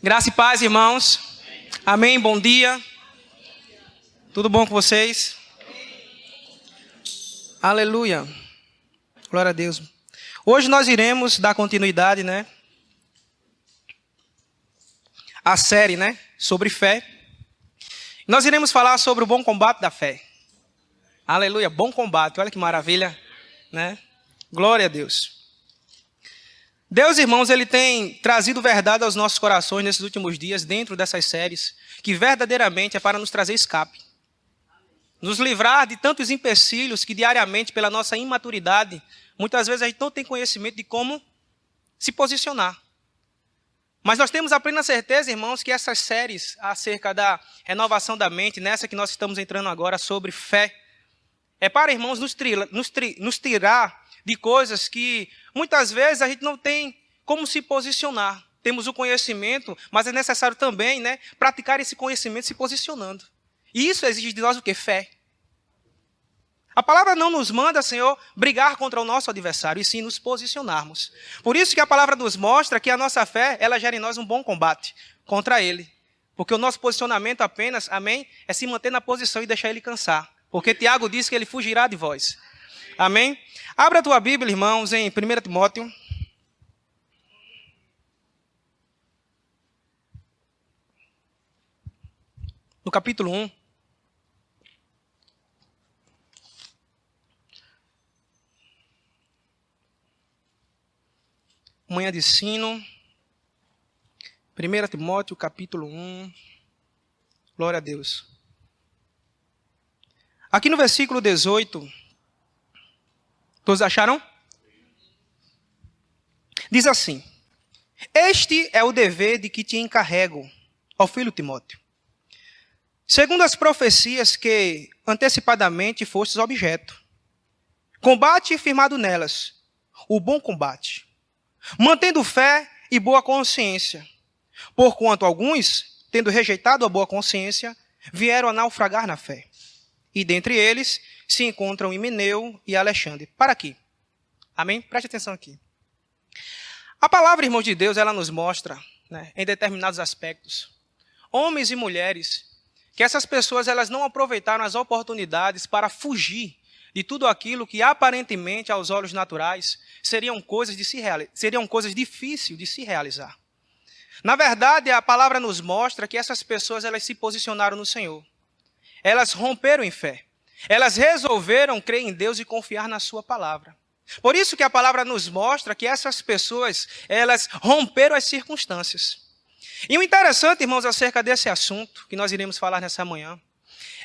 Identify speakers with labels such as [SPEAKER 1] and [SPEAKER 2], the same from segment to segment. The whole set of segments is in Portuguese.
[SPEAKER 1] Graça e paz, irmãos. Amém, bom dia. Tudo bom com vocês? Aleluia. Glória a Deus. Hoje nós iremos dar continuidade, à série, sobre fé. Nós iremos falar sobre o bom combate da fé. Aleluia, bom combate. Olha que maravilha, Glória a Deus. Deus, irmãos, Ele tem trazido verdade aos nossos corações nesses últimos dias, dentro dessas séries, que verdadeiramente é para nos trazer escape. Nos livrar de tantos empecilhos que diariamente, pela nossa imaturidade, muitas vezes a gente não tem conhecimento de como se posicionar. Mas nós temos a plena certeza, irmãos, que essas séries acerca da renovação da mente, nessa que nós estamos entrando agora sobre fé, é para, irmãos, nos tirar de coisas que muitas vezes a gente não tem como se posicionar. Temos o conhecimento, mas é necessário também, praticar esse conhecimento se posicionando. E isso exige de nós o quê? Fé. A palavra não nos manda, Senhor, brigar contra o nosso adversário, e sim nos posicionarmos. Por isso que a palavra nos mostra que a nossa fé, ela gera em nós um bom combate contra ele. Porque o nosso posicionamento apenas, amém, é se manter na posição e deixar ele cansar. Porque Tiago diz que ele fugirá de vós. Amém? Abra a tua Bíblia, irmãos, em 1 Timóteo. No capítulo 1. Manhã de ensino. 1 Timóteo, capítulo 1. Glória a Deus. Aqui no versículo 18... Todos acharam? Diz assim: este é o dever de que te encarrego, ó filho Timóteo, segundo as profecias que antecipadamente fostes objeto. Combate firmado nelas, o bom combate, mantendo fé e boa consciência, porquanto alguns, tendo rejeitado a boa consciência, vieram a naufragar na fé. E dentre eles se encontram Himeneu e Alexandre. Para aqui. Amém? Preste atenção aqui. A palavra, irmãos de Deus, ela nos mostra, em determinados aspectos, homens e mulheres, que essas pessoas elas não aproveitaram as oportunidades para fugir de tudo aquilo que aparentemente, aos olhos naturais, seriam coisas difíceis de se realizar. Na verdade, a palavra nos mostra que essas pessoas elas se posicionaram no Senhor. Elas romperam em fé. Elas resolveram crer em Deus e confiar na sua palavra. Por isso que a palavra nos mostra que essas pessoas, elas romperam as circunstâncias. E o interessante, irmãos, acerca desse assunto, que nós iremos falar nessa manhã,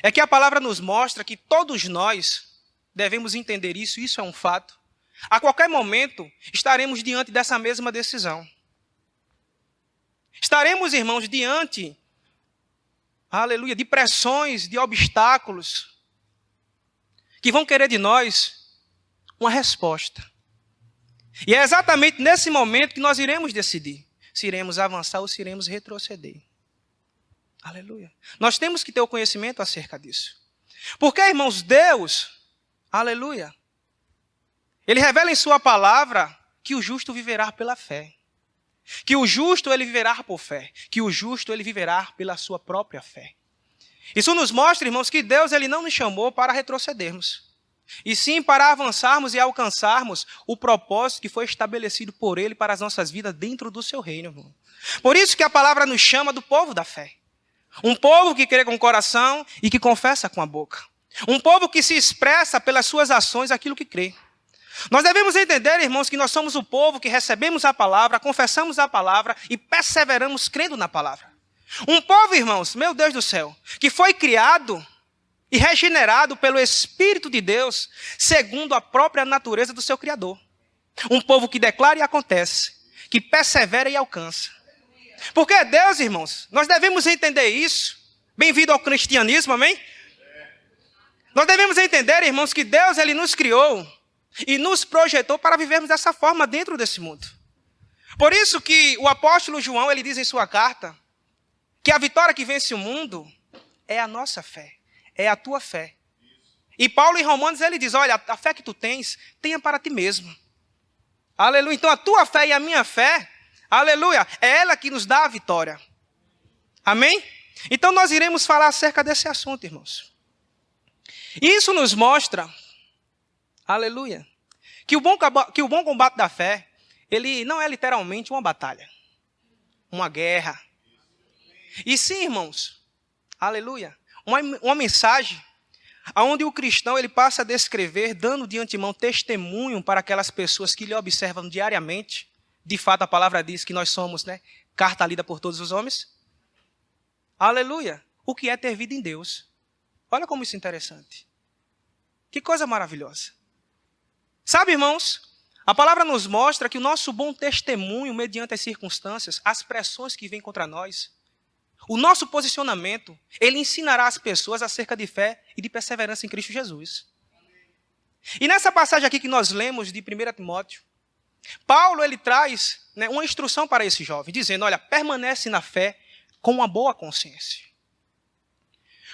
[SPEAKER 1] é que a palavra nos mostra que todos nós devemos entender isso, isso é um fato. A qualquer momento, estaremos diante dessa mesma decisão. Estaremos, irmãos, diante, aleluia, de pressões, de obstáculos, que vão querer de nós uma resposta. E é exatamente nesse momento que nós iremos decidir se iremos avançar ou se iremos retroceder. Aleluia. Nós temos que ter o conhecimento acerca disso. Porque, irmãos, Deus, aleluia, Ele revela em sua palavra que o justo viverá pela fé. Que o justo ele viverá por fé. Que o justo ele viverá pela sua própria fé. Isso nos mostra, irmãos, que Deus ele não nos chamou para retrocedermos. E sim para avançarmos e alcançarmos o propósito que foi estabelecido por Ele para as nossas vidas dentro do seu reino, irmão. Por isso que a palavra nos chama do povo da fé. Um povo que crê com o coração e que confessa com a boca. Um povo que se expressa pelas suas ações aquilo que crê. Nós devemos entender, irmãos, que nós somos o povo que recebemos a palavra, confessamos a palavra e perseveramos crendo na palavra. Um povo, irmãos, meu Deus do céu, que foi criado e regenerado pelo Espírito de Deus, segundo a própria natureza do seu Criador. Um povo que declara e acontece, que persevera e alcança. Porque Deus, irmãos, nós devemos entender isso. Bem-vindo ao cristianismo, amém? Nós devemos entender, irmãos, que Deus ele nos criou e nos projetou para vivermos dessa forma dentro desse mundo. Por isso que o apóstolo João, ele diz em sua carta, que a vitória que vence o mundo é a nossa fé, é a tua fé. E Paulo em Romanos, ele diz, olha, a fé que tu tens, tenha para ti mesmo. Aleluia. Então a tua fé e a minha fé, Aleluia. É ela que nos dá a vitória. Amém? Então nós iremos falar acerca desse assunto, irmãos. Isso nos mostra, aleluia, que o bom combate da fé, ele não é literalmente uma batalha, uma guerra. E sim, irmãos, aleluia, uma mensagem onde o cristão ele passa a descrever, dando de antemão testemunho para aquelas pessoas que lhe observam diariamente. De fato, a palavra diz que nós somos, carta lida por todos os homens. Aleluia. O que é ter vida em Deus? Olha como isso é interessante. Que coisa maravilhosa. Sabe, irmãos, a palavra nos mostra que o nosso bom testemunho, mediante as circunstâncias, as pressões que vêm contra nós, o nosso posicionamento, ele ensinará as pessoas acerca de fé e de perseverança em Cristo Jesus. E nessa passagem aqui que nós lemos de 1 Timóteo, Paulo ele traz uma instrução para esse jovem, dizendo, olha, permanece na fé com uma boa consciência.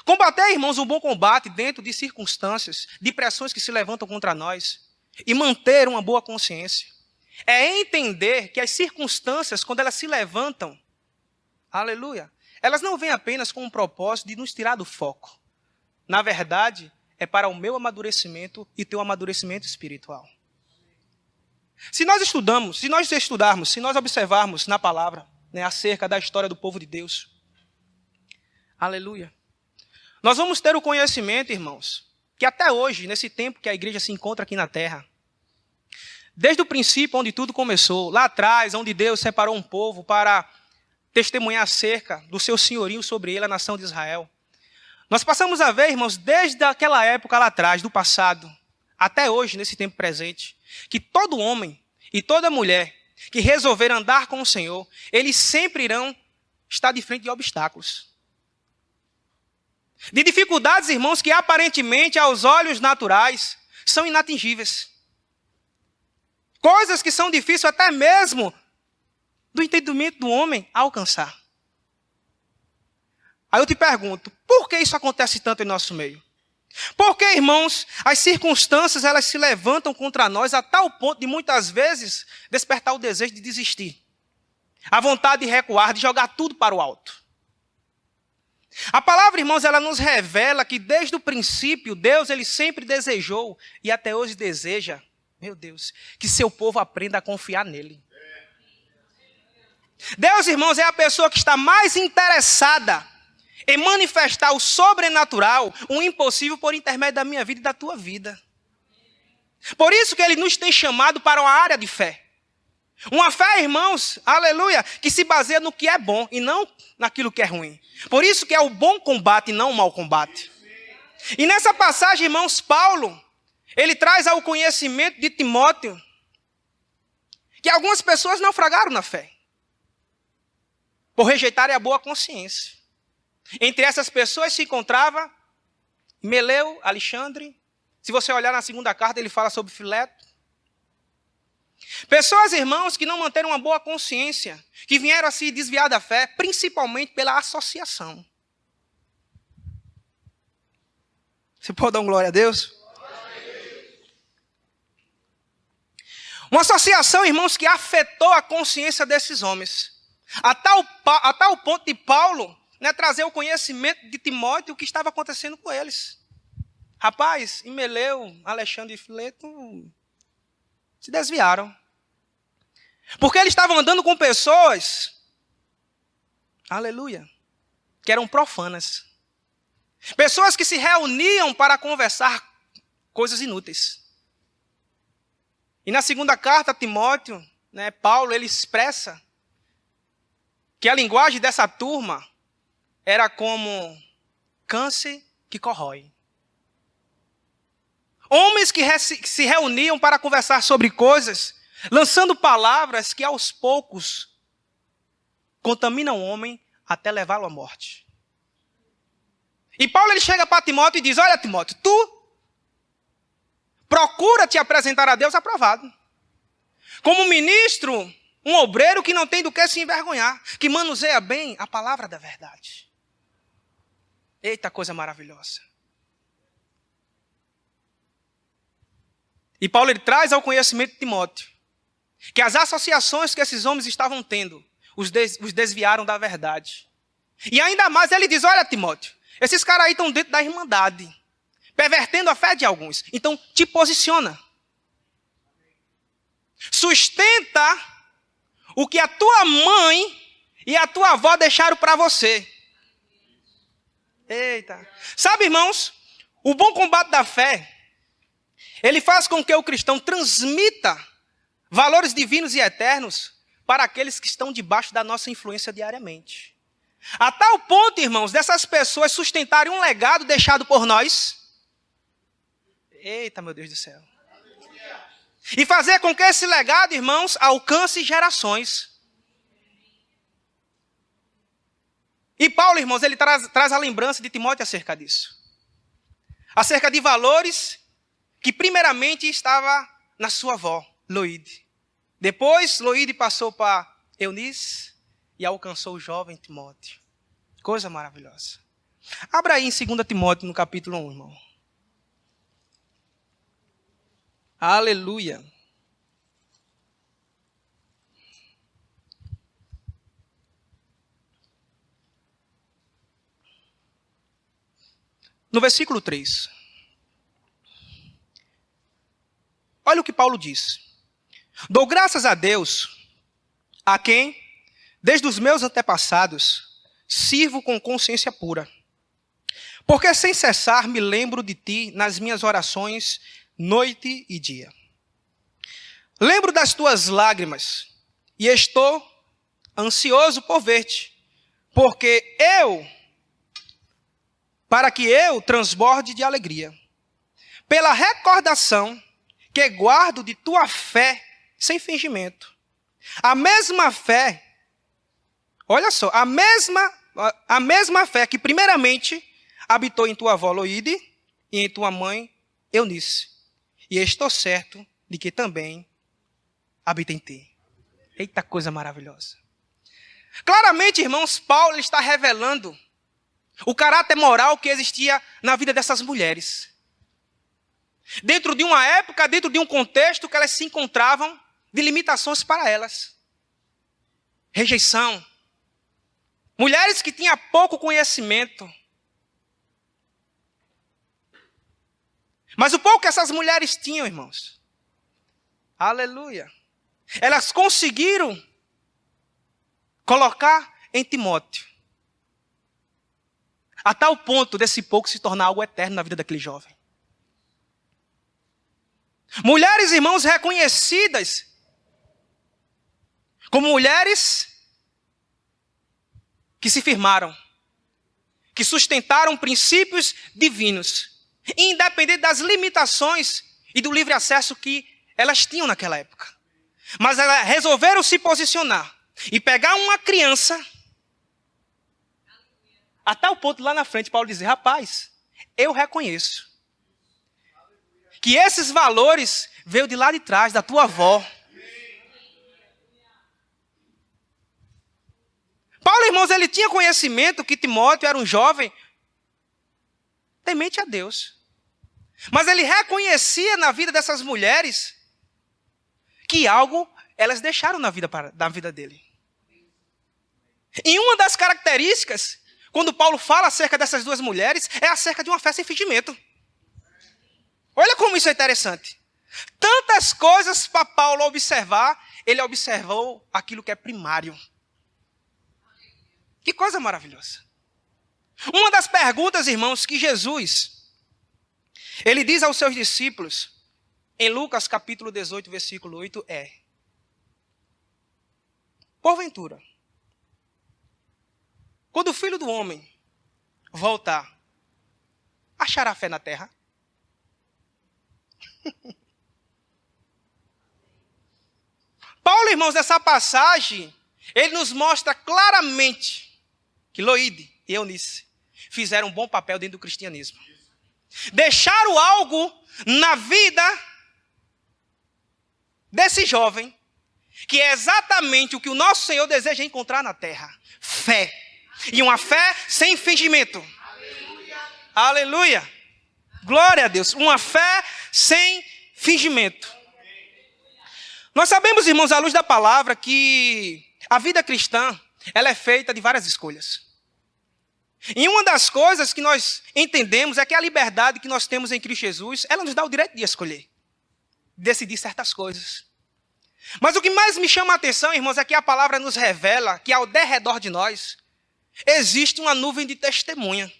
[SPEAKER 1] Combater, irmãos, um bom combate dentro de circunstâncias, de pressões que se levantam contra nós, e manter uma boa consciência, é entender que as circunstâncias, quando elas se levantam, aleluia, elas não vêm apenas com o propósito de nos tirar do foco. Na verdade, é para o meu amadurecimento e teu amadurecimento espiritual. Se nós estudarmos, se nós observarmos na palavra, acerca da história do povo de Deus, aleluia, nós vamos ter o conhecimento, irmãos, que até hoje, nesse tempo que a igreja se encontra aqui na terra, desde o princípio onde tudo começou, lá atrás, onde Deus separou um povo para testemunhar acerca do seu senhorio sobre ele, a nação de Israel, nós passamos a ver, irmãos, desde aquela época lá atrás, do passado, até hoje, nesse tempo presente, que todo homem e toda mulher que resolver andar com o Senhor, eles sempre irão estar de frente de obstáculos. De dificuldades, irmãos, que aparentemente aos olhos naturais são inatingíveis. Coisas que são difíceis até mesmo do entendimento do homem alcançar. Aí eu te pergunto, por que isso acontece tanto em nosso meio? Porque, irmãos, as circunstâncias elas se levantam contra nós a tal ponto de muitas vezes despertar o desejo de desistir. A vontade de recuar, de jogar tudo para o alto. A palavra, irmãos, ela nos revela que desde o princípio Deus ele sempre desejou e até hoje deseja, meu Deus, que seu povo aprenda a confiar nele. Deus, irmãos, é a pessoa que está mais interessada em manifestar o sobrenatural, o impossível por intermédio da minha vida e da tua vida. Por isso que ele nos tem chamado para uma área de fé. Uma fé, irmãos, aleluia, que se baseia no que é bom e não naquilo que é ruim. Por isso que é o bom combate e não o mau combate. E nessa passagem, irmãos, Paulo, ele traz ao conhecimento de Timóteo que algumas pessoas naufragaram na fé, por rejeitarem a boa consciência. Entre essas pessoas se encontrava Meleu, Alexandre. Se você olhar na segunda carta, ele fala sobre Fileto. Pessoas, irmãos, que não manteram uma boa consciência, que vieram a se desviar da fé, principalmente pela associação. Você pode dar uma glória a Deus? Uma associação, irmãos, que afetou a consciência desses homens. A tal ponto de Paulo trazer o conhecimento de Timóteo o que estava acontecendo com eles. Rapaz, Meleu, Alexandre e Fileto se desviaram. Porque eles estavam andando com pessoas, aleluia, que eram profanas. Pessoas que se reuniam para conversar coisas inúteis. E na segunda carta a Timóteo, Paulo ele expressa que a linguagem dessa turma era como câncer que corrói. Homens que se reuniam para conversar sobre coisas, lançando palavras que aos poucos contaminam o homem até levá-lo à morte. E Paulo ele chega para Timóteo e diz, olha Timóteo, tu procura te apresentar a Deus aprovado. Como ministro, um obreiro que não tem do que se envergonhar, que manuseia bem a palavra da verdade. Eita, coisa maravilhosa. E Paulo ele traz ao conhecimento de Timóteo que as associações que esses homens estavam tendo os desviaram da verdade. E ainda mais ele diz, olha Timóteo, esses caras aí estão dentro da irmandade, pervertendo a fé de alguns. Então te posiciona. Sustenta o que a tua mãe e a tua avó deixaram para você. Eita. Sabe, irmãos, o bom combate da fé, ele faz com que o cristão transmita valores divinos e eternos para aqueles que estão debaixo da nossa influência diariamente. A tal ponto, irmãos, dessas pessoas sustentarem um legado deixado por nós. Eita, meu Deus do céu. E fazer com que esse legado, irmãos, alcance gerações. E Paulo, irmãos, ele traz a lembrança de Timóteo acerca disso. Acerca de valores que primeiramente estava na sua avó, Loide. Depois, Loide passou para Eunice e alcançou o jovem Timóteo. Coisa maravilhosa. Abra aí em 2 Timóteo, no capítulo 1, irmão. Aleluia. No versículo 3. Olha o que Paulo diz. Dou graças a Deus, a quem, desde os meus antepassados, sirvo com consciência pura. Porque sem cessar me lembro de ti nas minhas orações, noite e dia. Lembro das tuas lágrimas e estou ansioso por ver-te, para que eu transborde de alegria, pela recordação que guardo de tua fé sem fingimento. A mesma fé, olha só, a mesma fé que primeiramente habitou em tua avó Loide e em tua mãe Eunice. E estou certo de que também habita em ti. Eita coisa maravilhosa. Claramente, irmãos, Paulo está revelando o caráter moral que existia na vida dessas mulheres. Dentro de uma época, dentro de um contexto que elas se encontravam de limitações para elas. Rejeição. Mulheres que tinham pouco conhecimento. Mas o pouco que essas mulheres tinham, irmãos, aleluia, elas conseguiram colocar em Timóteo, a tal ponto desse pouco se tornar algo eterno na vida daquele jovem. Mulheres, irmãos, reconhecidas como mulheres que se firmaram, que sustentaram princípios divinos, independente das limitações e do livre acesso que elas tinham naquela época. Mas elas resolveram se posicionar e pegar uma criança, a tal ponto lá na frente Paulo dizer, rapaz, eu reconheço que esses valores veio de lá de trás, da tua avó. Paulo, irmãos, ele tinha conhecimento que Timóteo era um jovem temente a Deus. Mas ele reconhecia na vida dessas mulheres que algo elas deixaram na vida dele. E uma das características, quando Paulo fala acerca dessas duas mulheres, é acerca de uma fé sem fingimento. Olha como isso é interessante. Tantas coisas para Paulo observar, ele observou aquilo que é primário. Que coisa maravilhosa. Uma das perguntas, irmãos, que Jesus, ele diz aos seus discípulos, em Lucas capítulo 18, versículo 8, é: porventura, quando o Filho do Homem voltar, achará fé na terra? Paulo, irmãos, nessa passagem, ele nos mostra claramente que Loide e Eunice fizeram um bom papel dentro do cristianismo. Deixaram algo na vida desse jovem, que é exatamente o que o nosso Senhor deseja encontrar na terra: fé. E uma fé sem fingimento. Aleluia. Aleluia. Glória a Deus. Uma fé sem fingimento. Nós sabemos, irmãos, à luz da palavra, que a vida cristã, ela é feita de várias escolhas. E uma das coisas que nós entendemos é que a liberdade que nós temos em Cristo Jesus, ela nos dá o direito de escolher, de decidir certas coisas. Mas o que mais me chama a atenção, irmãos, é que a palavra nos revela que ao derredor de nós existe uma nuvem de testemunha.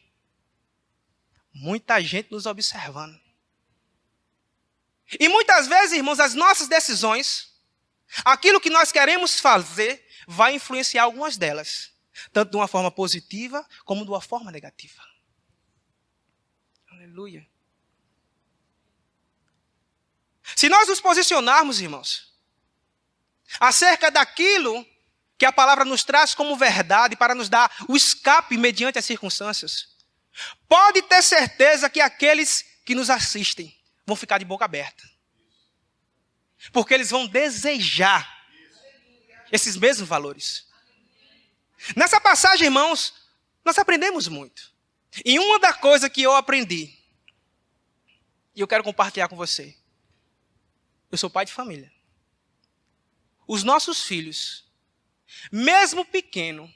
[SPEAKER 1] Muita gente nos observando. E muitas vezes, irmãos, as nossas decisões, aquilo que nós queremos fazer, vai influenciar algumas delas. Tanto de uma forma positiva, como de uma forma negativa. Aleluia. Se nós nos posicionarmos, irmãos, acerca daquilo que a palavra nos traz como verdade, para nos dar o escape mediante as circunstâncias, pode ter certeza que aqueles que nos assistem vão ficar de boca aberta. Porque eles vão desejar esses mesmos valores. Nessa passagem, irmãos, nós aprendemos muito. E uma das coisas que eu aprendi, e eu quero compartilhar com você. Eu sou pai de família. Os nossos filhos, mesmo pequeno,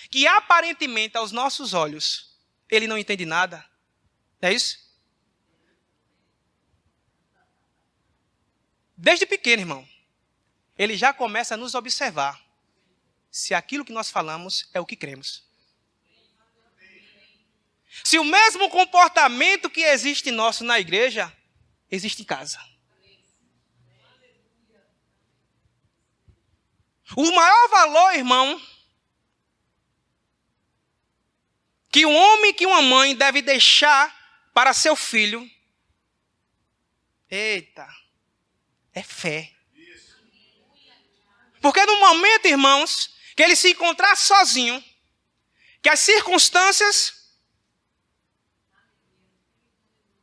[SPEAKER 1] que aparentemente aos nossos olhos, ele não entende nada. Não é isso? Desde pequeno, irmão, ele já começa a nos observar se aquilo que nós falamos é o que cremos. Se o mesmo comportamento que existe nosso na igreja, existe em casa. O maior valor, irmão, que um homem, que uma mãe deve deixar para seu filho, é fé. Porque no momento, irmãos, que ele se encontrar sozinho, que as circunstâncias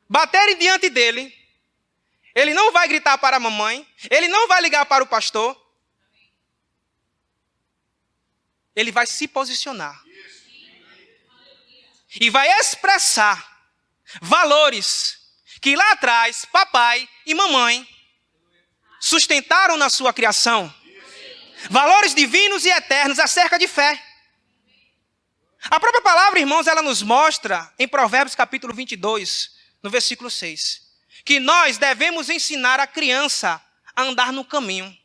[SPEAKER 1] baterem diante dele, ele não vai gritar para a mamãe, ele não vai ligar para o pastor, ele vai se posicionar. E vai expressar valores que lá atrás, papai e mamãe sustentaram na sua criação. Valores divinos e eternos acerca de fé. A própria palavra, irmãos, ela nos mostra em Provérbios capítulo 22, no versículo 6, que nós devemos ensinar a criança a andar no caminho,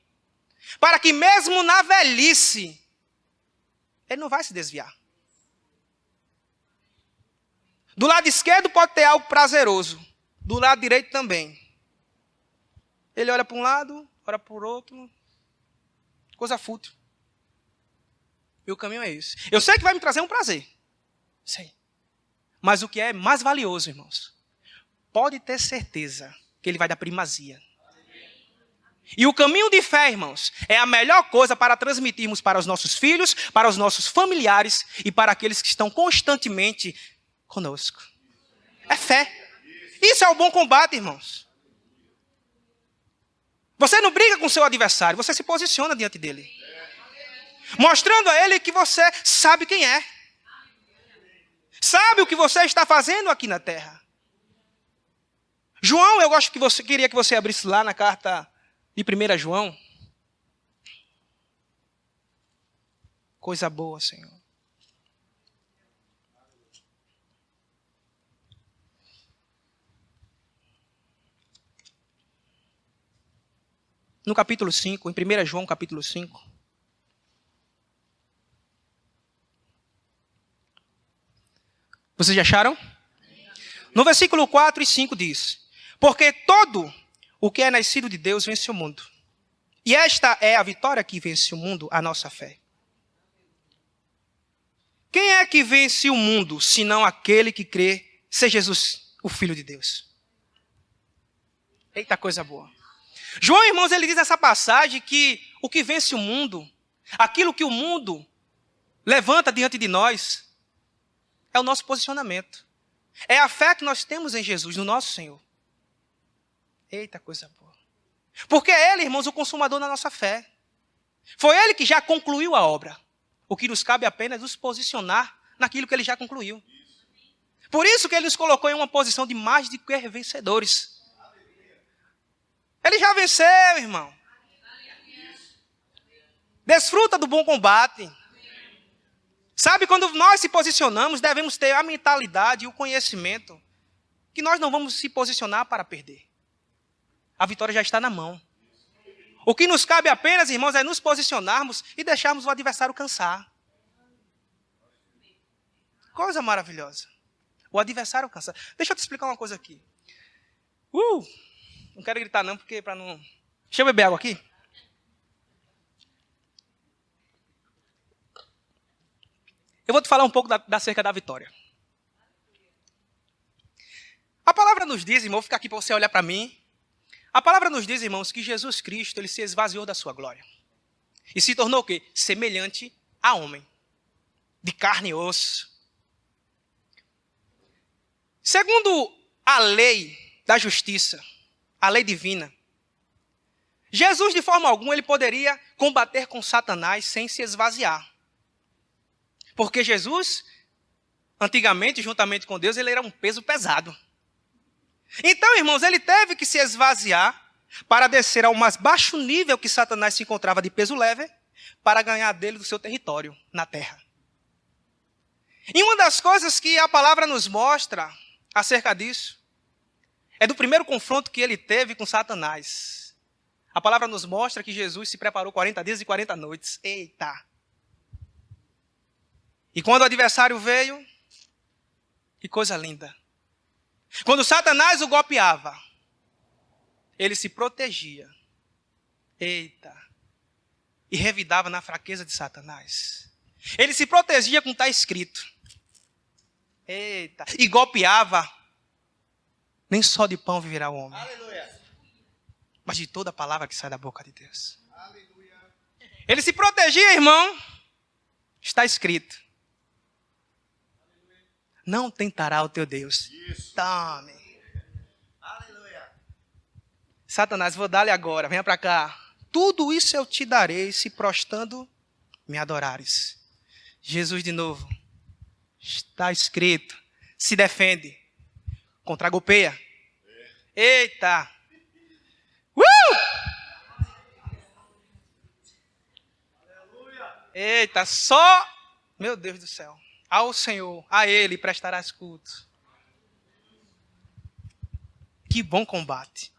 [SPEAKER 1] para que mesmo na velhice, ele não vai se desviar. Do lado esquerdo pode ter algo prazeroso, do lado direito também. Ele olha para um lado, olha para o outro, coisa fútil. E o caminho é esse. Eu sei que vai me trazer um prazer. Sei. Mas o que é mais valioso, irmãos, pode ter certeza que ele vai dar primazia. E o caminho de fé, irmãos, é a melhor coisa para transmitirmos para os nossos filhos, para os nossos familiares e para aqueles que estão constantemente conosco. É fé. Isso é o bom combate, irmãos. Você não briga com o seu adversário, você se posiciona diante dele. Mostrando a ele que você sabe quem é. Sabe o que você está fazendo aqui na terra. João, queria que você abrisse lá na carta de 1 João. Coisa boa, Senhor. No capítulo 5, em 1 João capítulo 5. Vocês já acharam? No versículo 4 e 5 diz: porque todo o que é nascido de Deus vence o mundo. E esta é a vitória que vence o mundo, a nossa fé. Quem é que vence o mundo, senão aquele que crê ser Jesus, o Filho de Deus? Eita, coisa boa. João, irmãos, ele diz nessa passagem que o que vence o mundo, aquilo que o mundo levanta diante de nós, é o nosso posicionamento. É a fé que nós temos em Jesus, no nosso Senhor. Eita, coisa boa. Porque é Ele, irmãos, o consumador da nossa fé. Foi Ele que já concluiu a obra. O que nos cabe apenas é nos posicionar naquilo que Ele já concluiu. Por isso que Ele nos colocou em uma posição de mais do que vencedores. Ele já venceu, irmão. Desfruta do bom combate. Sabe, quando nós se posicionamos, devemos ter a mentalidade e o conhecimento que nós não vamos se posicionar para perder. A vitória já está na mão. O que nos cabe apenas, irmãos, é nos posicionarmos e deixarmos o adversário cansar. Coisa maravilhosa. O adversário cansar. Deixa eu te explicar uma coisa aqui. Não quero gritar não, porque para não... Deixa eu beber água aqui. Eu vou te falar um pouco acerca da vitória. A palavra nos diz, irmão, vou ficar aqui para você olhar para mim. A palavra nos diz, irmãos, que Jesus Cristo, ele se esvaziou da sua glória. E se tornou o quê? Semelhante a homem. De carne e osso. Segundo a lei da justiça, a lei divina, Jesus, de forma alguma, ele poderia combater com Satanás sem se esvaziar. Porque Jesus, antigamente, juntamente com Deus, ele era um peso pesado. Então, irmãos, ele teve que se esvaziar para descer ao mais baixo nível que Satanás se encontrava de peso leve, para ganhar dele do seu território na terra. E uma das coisas que a palavra nos mostra acerca disso é do primeiro confronto que ele teve com Satanás. A palavra nos mostra que Jesus se preparou 40 dias e 40 noites. Eita! E quando o adversário veio, que coisa linda. Quando Satanás o golpeava, ele se protegia. Eita! E revidava na fraqueza de Satanás. Ele se protegia com o que está escrito. Eita! E golpeava. Nem só de pão viverá o homem. Aleluia. Mas de toda a palavra que sai da boca de Deus. Aleluia. Ele se protegia, irmão. Está escrito. Não tentará o teu Deus. Isso. Tome. Aleluia. Satanás, vou dar-lhe agora. Venha para cá. Tudo isso eu te darei se prostrando me adorares. Jesus de novo. Está escrito. Se defende. Contra-golpeia. Eita. Eita, só, meu Deus do céu, ao Senhor, a Ele prestarás culto. Que bom combate.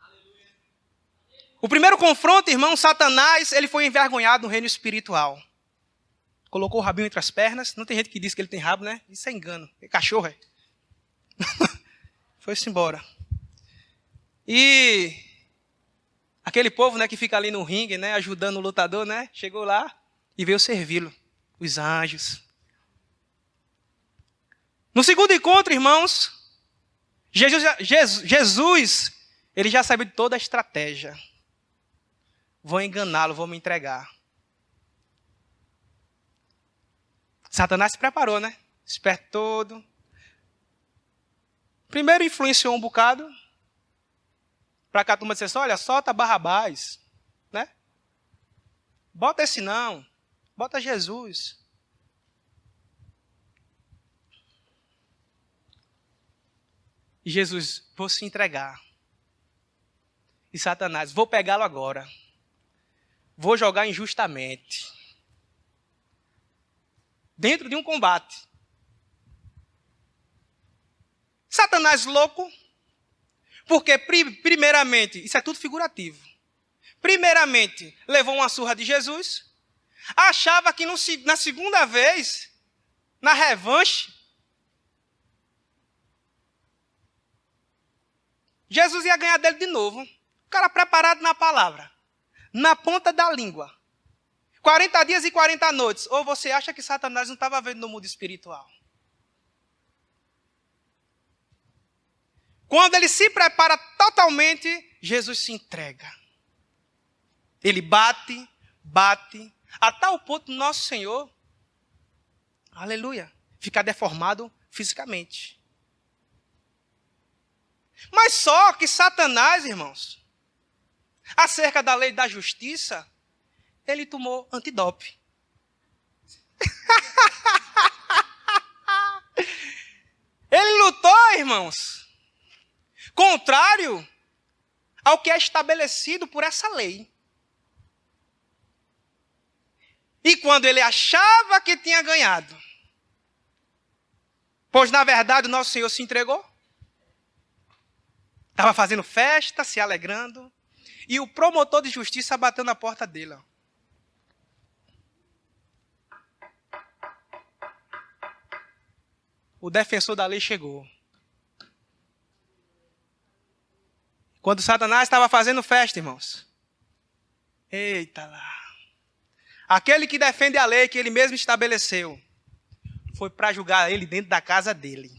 [SPEAKER 1] O primeiro confronto, irmão, Satanás, ele foi envergonhado no reino espiritual. Colocou o rabinho entre as pernas. Não tem gente que diz que ele tem rabo, né? Isso é engano. É cachorro, é. Foi-se embora. E aquele povo, né, que fica ali no ringue, né, ajudando o lutador, né, chegou lá e veio servi-lo. Os anjos. No segundo encontro, irmãos, Jesus, ele já sabia de toda a estratégia. Vou enganá-lo, vou me entregar. Satanás se preparou, né? Esperto todo. Primeiro influenciou um bocado. Para cá a turma disse, olha, solta Barrabás. Né? Bota esse não. Bota Jesus. E Jesus, vou se entregar. E Satanás, vou pegá-lo agora. Vou jogar injustamente. Dentro de um combate. Satanás louco. Porque, primeiramente, isso é tudo figurativo. Primeiramente, levou uma surra de Jesus. Achava que na segunda vez, na revanche, Jesus ia ganhar dele de novo. O cara preparado na palavra. Na ponta da língua. 40 dias e 40 noites. Ou você acha que Satanás não estava vendo no mundo espiritual? Quando ele se prepara totalmente, Jesus se entrega. Ele bate, a tal ponto nosso Senhor, aleluia, fica deformado fisicamente. Mas só que Satanás, irmãos, acerca da lei da justiça, ele tomou antidope. Ele lutou, irmãos, contrário ao que é estabelecido por essa lei. E quando ele achava que tinha ganhado, pois na verdade o nosso Senhor se entregou, estava fazendo festa, se alegrando, e o promotor de justiça bateu na porta dele. O defensor da lei chegou. Quando Satanás estava fazendo festa, irmãos. Eita lá. Aquele que defende a lei que ele mesmo estabeleceu, foi para julgar ele dentro da casa dele.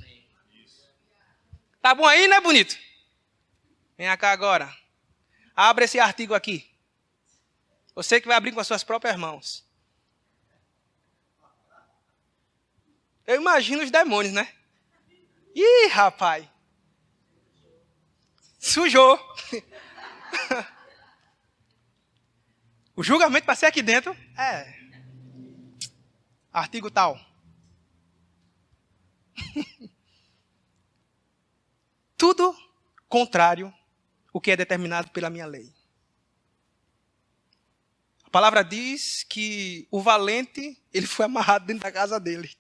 [SPEAKER 1] Tá bom aí, né, bonito? Vem cá agora. Abre esse artigo aqui. Você que vai abrir com as suas próprias mãos. Eu imagino os demônios, né? Ih, rapaz. Sujou. O julgamento para ser aqui dentro é artigo tal. Tudo contrário ao que é determinado pela minha lei. A palavra diz que o valente, ele foi amarrado dentro da casa dele.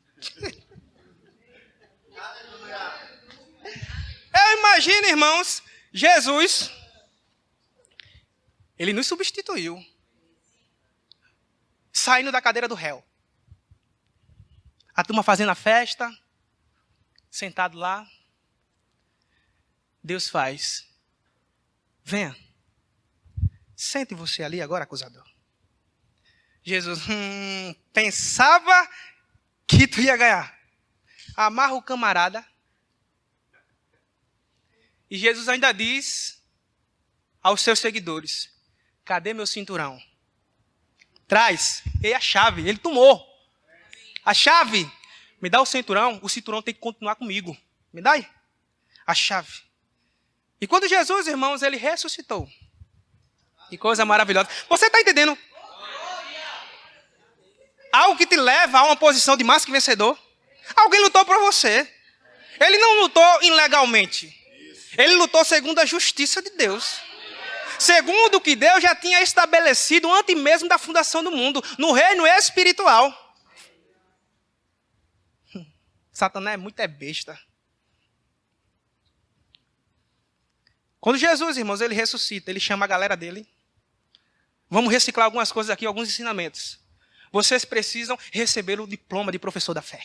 [SPEAKER 1] Eu imagino, irmãos, Jesus, ele nos substituiu. Saindo da cadeira do réu. A turma fazendo a festa, sentado lá. Deus faz. Venha. Sente você ali agora, acusador. Jesus, pensava que tu ia ganhar. Amarra o camarada. E Jesus ainda diz aos seus seguidores, cadê meu cinturão? Traz. E a chave, ele tomou. A chave, me dá o cinturão tem que continuar comigo. Me dá aí a chave. E quando Jesus, irmãos, ele ressuscitou. Que coisa maravilhosa. Você está entendendo? Algo que te leva a uma posição de mais que vencedor. Alguém lutou por você. Ele não lutou ilegalmente. Ele lutou segundo a justiça de Deus. Segundo o que Deus já tinha estabelecido antes mesmo da fundação do mundo. No reino espiritual. Satanás é muito besta. Quando Jesus, irmãos, ele ressuscita, ele chama a galera dele. Vamos reciclar algumas coisas aqui, alguns ensinamentos. Vocês precisam receber o diploma de professor da fé.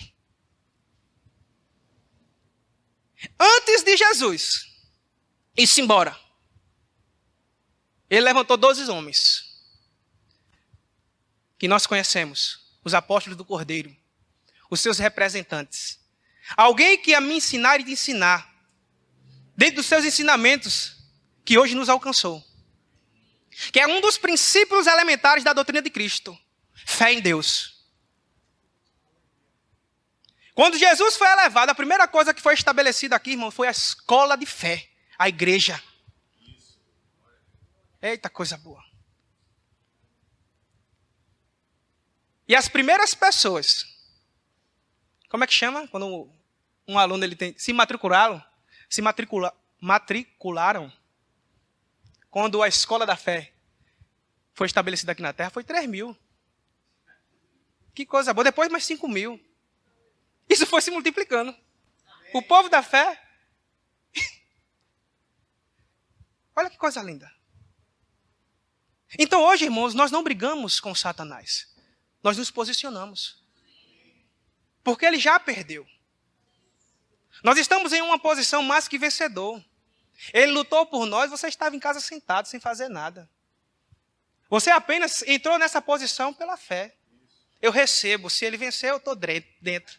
[SPEAKER 1] Antes de Jesus ir-se embora, ele levantou 12 homens, que nós conhecemos, os apóstolos do Cordeiro, os seus representantes. Alguém que ia me ensinar e te ensinar, dentro dos seus ensinamentos, que hoje nos alcançou. Que é um dos princípios elementares da doutrina de Cristo. Fé em Deus. Quando Jesus foi elevado, a primeira coisa que foi estabelecida aqui, irmão, foi a escola de fé. A igreja. Eita, coisa boa. E as primeiras pessoas, como é que chama? Quando um aluno ele tem, se matricularam, matricularam, quando a escola da fé foi estabelecida aqui na terra, foi 3.000. Que coisa boa. Depois mais 5.000. Isso foi se multiplicando. O povo da fé. Olha que coisa linda. Então hoje, irmãos, nós não brigamos com Satanás. Nós nos posicionamos. Porque ele já perdeu. Nós estamos em uma posição mais que vencedor. Ele lutou por nós, você estava em casa sentado, sem fazer nada. Você apenas entrou nessa posição pela fé. Eu recebo, se ele vencer, eu estou dentro.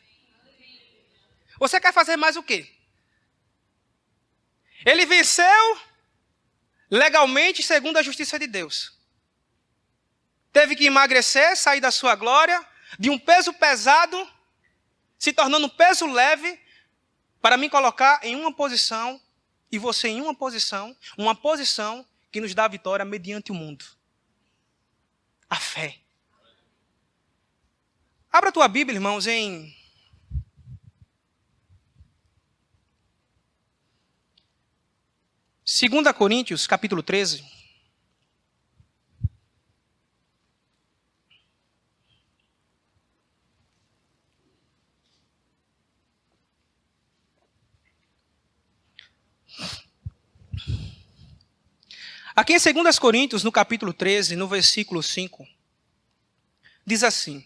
[SPEAKER 1] Você quer fazer mais o quê? Ele venceu legalmente, segundo a justiça de Deus. Teve que emagrecer, sair da sua glória, de um peso pesado, se tornando um peso leve, para me colocar em uma posição, e você em uma posição que nos dá a vitória mediante o mundo. A fé. Abra a tua Bíblia, irmãos, em 2 Coríntios, capítulo 13. Aqui em 2 Coríntios, no capítulo 13, no versículo 5, diz assim: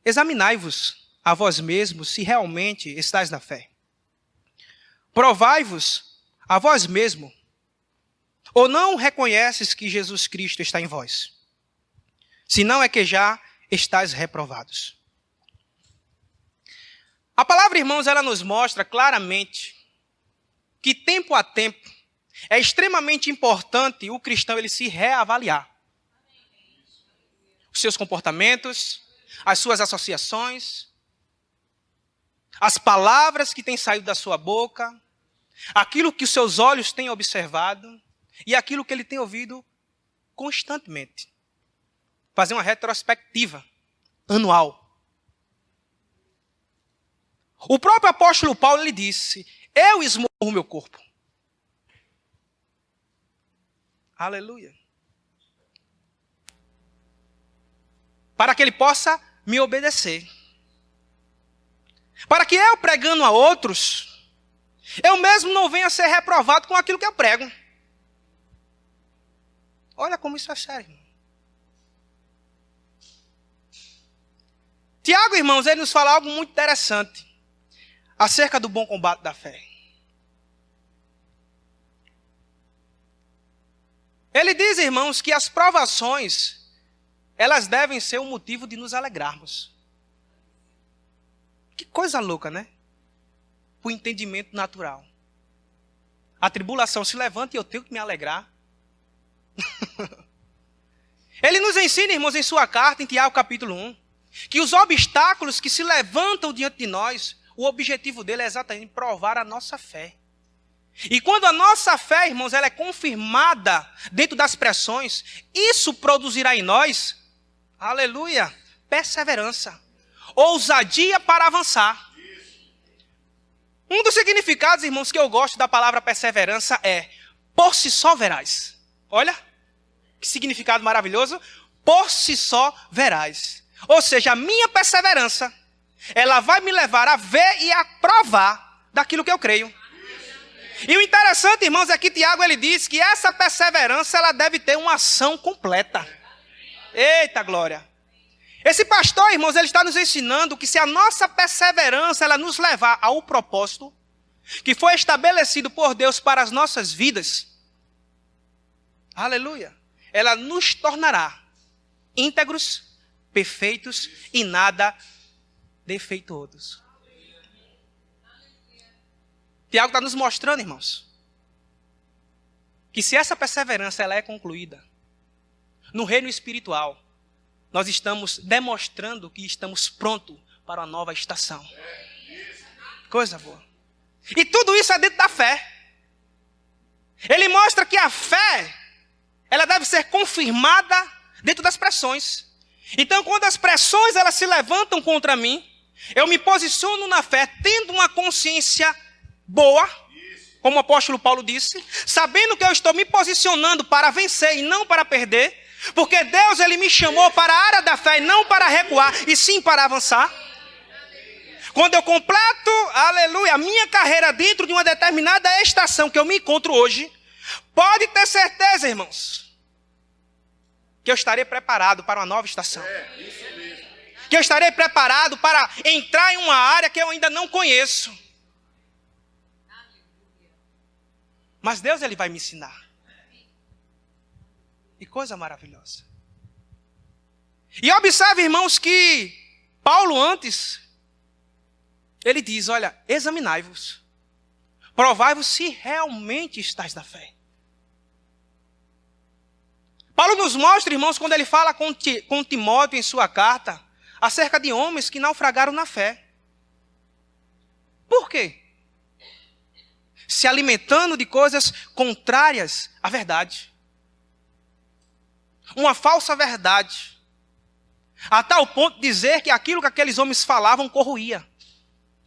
[SPEAKER 1] examinai-vos a vós mesmos se realmente estáis na fé. Provai-vos a vós mesmo, ou não reconheces que Jesus Cristo está em vós? Se não é que já estáis reprovados. A palavra, irmãos, ela nos mostra claramente que tempo a tempo é extremamente importante o cristão ele se reavaliar. Os seus comportamentos, as suas associações, as palavras que têm saído da sua boca, aquilo que os seus olhos têm observado e aquilo que ele tem ouvido constantemente. Fazer uma retrospectiva anual. O próprio apóstolo Paulo ele disse: eu esmurro o meu corpo. Aleluia. Para que ele possa me obedecer. Para que eu pregando a outros, eu mesmo não venha a ser reprovado com aquilo que eu prego. Olha como isso é sério, irmão. Tiago, irmãos, ele nos fala algo muito interessante acerca do bom combate da fé. Ele diz, irmãos, que as provações, elas devem ser um motivo de nos alegrarmos. Que coisa louca, né? O entendimento natural. A tribulação se levanta e eu tenho que me alegrar. Ele nos ensina, irmãos, em sua carta, em Tiago capítulo 1, que os obstáculos que se levantam diante de nós, o objetivo dele é exatamente provar a nossa fé. E quando a nossa fé, irmãos, ela é confirmada dentro das pressões, isso produzirá em nós, aleluia, perseverança, ousadia para avançar. Um dos significados, irmãos, que eu gosto da palavra perseverança é: por si só verás. Olha, que significado maravilhoso. Por si só verás. Ou seja, a minha perseverança, ela vai me levar a ver e a provar daquilo que eu creio. E o interessante, irmãos, é que Tiago ele diz que essa perseverança ela deve ter uma ação completa. Eita glória! Esse pastor, irmãos, ele está nos ensinando que se a nossa perseverança ela nos levar ao propósito que foi estabelecido por Deus para as nossas vidas, aleluia, ela nos tornará íntegros, perfeitos e nada defeituosos. Tiago está nos mostrando, irmãos, que se essa perseverança ela é concluída, no reino espiritual, nós estamos demonstrando que estamos prontos para uma nova estação. Coisa boa. E tudo isso é dentro da fé. Ele mostra que a fé, ela deve ser confirmada dentro das pressões. Então, quando as pressões elas se levantam contra mim, eu me posiciono na fé, tendo uma consciência boa, como o apóstolo Paulo disse, sabendo que eu estou me posicionando para vencer e não para perder, porque Deus ele me chamou para a área da fé e não para recuar, e sim para avançar. Quando eu completo, aleluia, a minha carreira dentro de uma determinada estação que eu me encontro hoje, pode ter certeza, irmãos, que eu estarei preparado para uma nova estação. Que eu estarei preparado para entrar em uma área que eu ainda não conheço. Mas Deus ele vai me ensinar. Que coisa maravilhosa. E observe, irmãos, que Paulo antes, ele diz, olha, examinai-vos. Provai-vos se realmente estáis na fé. Paulo nos mostra, irmãos, quando ele fala com Timóteo em sua carta, acerca de homens que naufragaram na fé. Por quê? Se alimentando de coisas contrárias à verdade. Uma falsa verdade. A tal ponto de dizer que aquilo que aqueles homens falavam corroía.